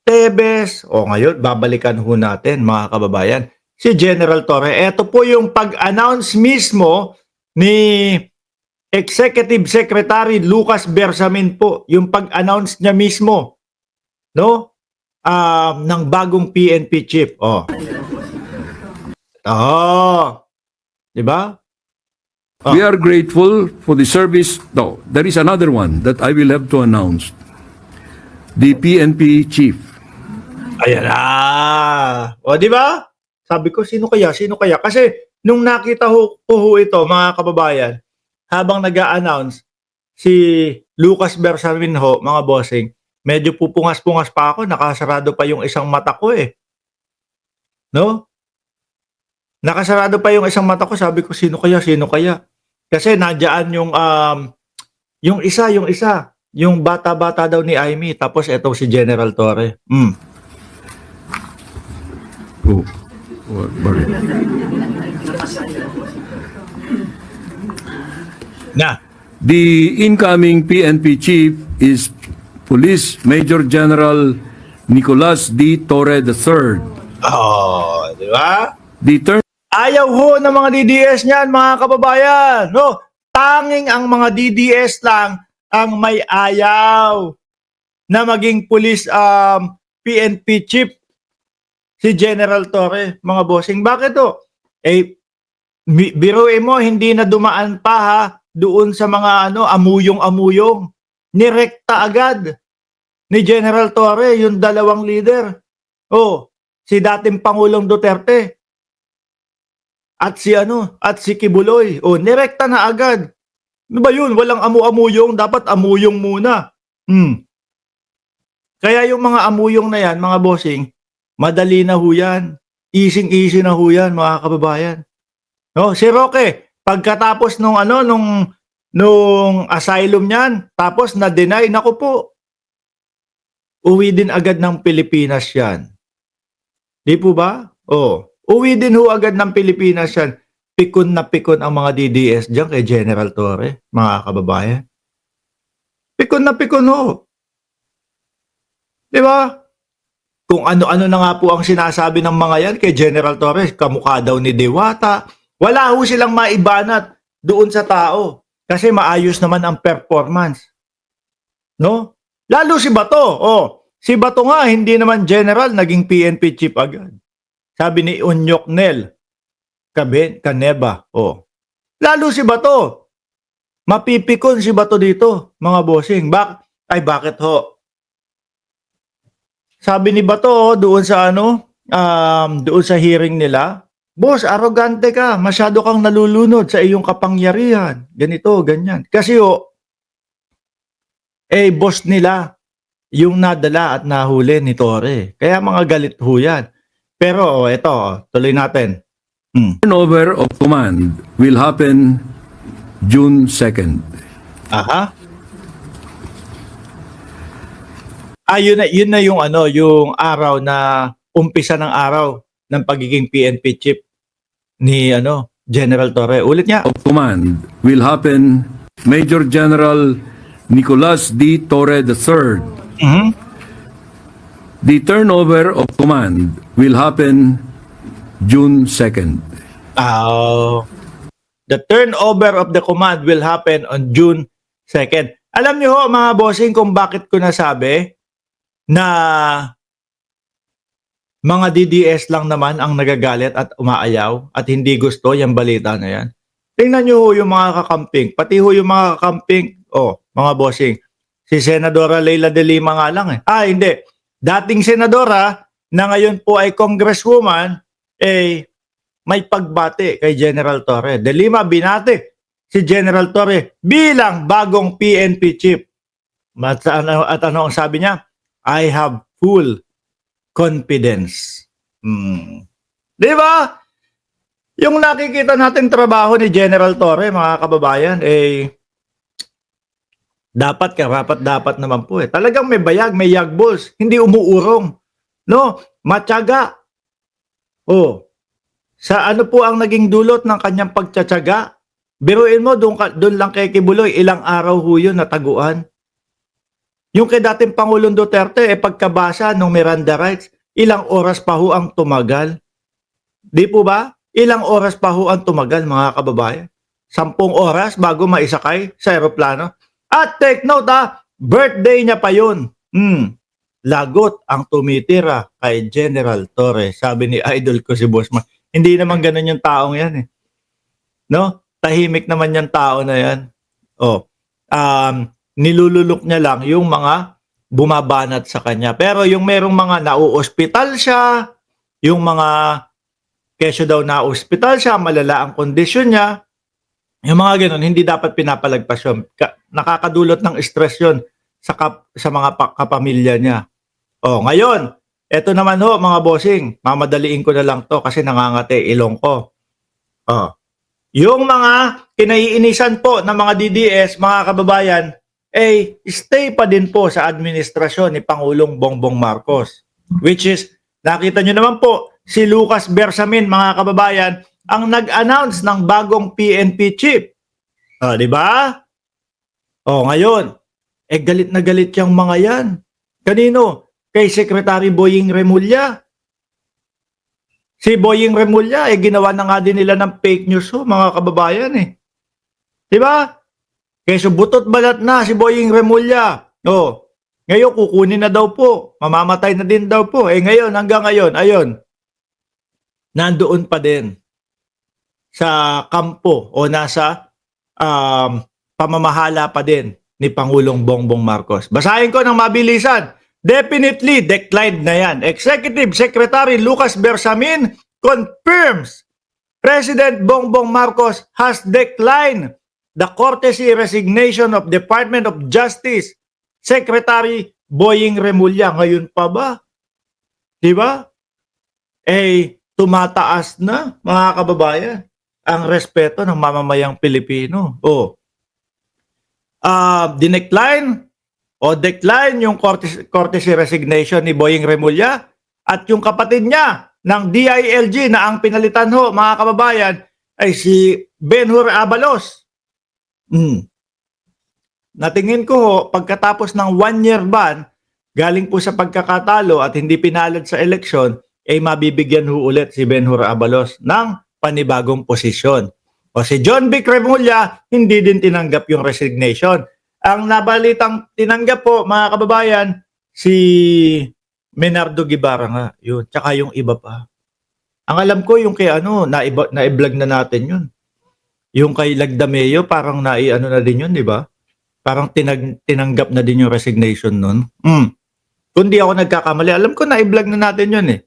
Tebes, o ngayon babalikan ho natin mga kababayan, si General Torre. Ito po yung pag-announce mismo ni Executive Secretary Lucas Bersamin po, yung pag-announce niya mismo, no? Ng bagong PNP chief. Oh. Oh, 'di ba? We are grateful for the service. No, there is another one that I will have to announce. The PNP chief. Ayan na. O, di ba? Sabi ko, sino kaya? Sino kaya? Kasi nung nakita ko ito, mga kababayan, habang nag-a-announce si Lucas Bersamin ho, mga bossing, medyo pupungas-pungas pa ako, nakasarado pa yung isang mata ko eh. No? Nakasarado pa yung isang mata ko, sabi ko, sino kaya? Sino kaya? Kasi nandiyan yung isa, yung bata-bata daw ni Aimee, tapos ito si General Torre. Oh, bakit? Na. The incoming PNP chief is Police Major General Nicolas D. Torre III. Oh, di ba? The term Ayaw ho ng mga DDS niyan, mga kababayan. No, tanging ang mga DDS lang ang may ayaw na maging police PNP chief si General Torre, mga bossing. Bakit to? Eh, biruin mo, hindi na dumaan pa ha, doon sa mga amuyong-amuyong. Nirekta agad ni General Torre, yung dalawang leader. Oh, si dating Pangulong Duterte. At si Kibuloy. Oh, nirekta na agad. Ano ba yun? Walang amu-amuyong, dapat amuyong muna. Kaya yung mga amuyong na yan, mga bossing, madali na ho yan. Easy na ho yan, mga kababayan. No, si Roque, pagkatapos nung asylum niyan, tapos na-deny, naku po. Uwi din agad ng Pilipinas yan. Di po ba? Oh, uwi din ho agad ng Pilipinas yan. Pikon na pikon ang mga DDS diyan kay General Torre, mga kababayan. Pikon na pikon ho. Di ba? Kung ano-ano na nga po ang sinasabi ng mga yan kay General Torres, kamukha daw ni Diwata. Wala ho silang maibanat doon sa tao kasi maayos naman ang performance. No? Lalo si Bato. Oh, si Bato nga hindi naman general, naging PNP chief agad. Sabi ni Unyok Nel Caneva. Oh. Lalo si Bato. Mapipikon si Bato dito, mga bossing. Bakit ho? Sabi ni Bato doon sa doon sa hearing nila, boss, arrogante ka, masyado kang nalulunod sa iyong kapangyarihan. Ganito, ganyan. Kasi boss nila yung nadala at nahuli ni Torre. Kaya mga galit ho yan. Pero ito, tuloy natin. turnover of command will happen June 2nd. Aha. Yun na yung yung araw na umpisa ng araw ng pagiging PNP chief ni General Torre. Ulit niya. Of command will happen Major General Nicolas D. Torre III. The turnover of command will happen June 2nd. The turnover of the command will happen on June 2nd. Alam niyo ho, mga bossing, kung bakit ko nasabi na mga DDS lang naman ang nagagalit at umaayaw at hindi gusto yung balita na yan. Tingnan niyo ho yung mga kakamping. Pati ho yung mga kakamping, mga bossing. Si Senadora Leila de Lima nga lang eh. Hindi. Dating senadora na ngayon po ay congresswoman, may pagbati kay General Torre. De Lima binati si General Torre bilang bagong PNP chief. At ano ang sabi niya? I have full confidence. Di ba? Yung nakikita nating trabaho ni General Torre, mga kababayan, dapat naman po. Talagang may bayag, may yagbols. Hindi umuurong. No? Matyaga. Sa ano po ang naging dulot ng kanyang pagtsatsaga? Biruin mo, doon lang kay Kibuloy, ilang araw ho yun nataguan. Yung kay dating Pangulong Duterte, pagkabasa ng Miranda rights, ilang oras pa ho ang tumagal. Di po ba? Ilang oras pa ho ang tumagal, mga kababayan. 10 oras bago maisakay sa eroplano. At take note birthday niya pa yun. Lagot ang tumitira kay General Torres. Sabi ni idol ko si Bossman. Hindi naman ganun yung taong yan eh. No? Tahimik naman yung tao na yan. Nilululok niya lang yung mga bumabanat sa kanya. Pero yung merong mga nauospital siya, yung mga kesyo daw nauospital siya, malala ang kondisyon niya, yung mga ganun, hindi dapat pinapalagpas yun. Nakakadulot ng stress yun sa mga kapamilya niya. Ngayon, eto naman ho mga bossing, mamadaliin ko na lang to kasi nangangate ilong ko. Yung mga kinaiinisan po ng mga DDS, mga kababayan, stay pa din po sa administrasyon ni Pangulong Bongbong Marcos. Which is, nakita nyo naman po, si Lucas Bersamin, mga kababayan, ang nag-announce ng bagong PNP chief. Di ba? Ngayon, galit na galit yung mga yan. Kanino? Kay Secretary Boying Remulla. Si Boying Remulla, ginawa na nga din nila ng fake news mga kababayan eh. Di ba? Kaya butot balat na si Boying Remulla. Ngayon kukunin na daw po. Mamamatay na din daw po. Ngayon, hanggang ngayon, ayun. Nandoon pa din sa kampo o nasa pamamahala pa din ni Pangulong Bongbong Marcos. Basahin ko ng mabilisan. Definitely declined na yan. Executive Secretary Lucas Bersamin confirms President Bongbong Marcos has declined the courtesy resignation of Department of Justice Secretary Boying Remulla. Ngayon pa ba? Di ba? Tumataas na, mga kababayan, ang respeto ng mamamayang Pilipino. Decline yung courtesy resignation ni Boying Remulla at yung kapatid niya ng DILG na ang pinalitan ho, mga kababayan, ay si Benhur Abalos. Natingin ko ho, pagkatapos ng 1-year ban, galing po sa pagkakatalo at hindi pinalad sa eleksyon, mabibigyan ho ulit si Benhur Abalos ng panibagong posisyon. Si John Vic Remulla, hindi din tinanggap yung resignation. Ang nabalitang tinanggap po, mga kababayan, si Menardo Guevara nga, yun. Tsaka yung iba pa. Ang alam ko, yung kay na-vlog na natin yun. Yung kay Lagdameo, parang na din yun, di ba? Parang tinanggap na din yung resignation nun. Kung di ako nagkakamali, alam ko na-vlog na natin yun eh.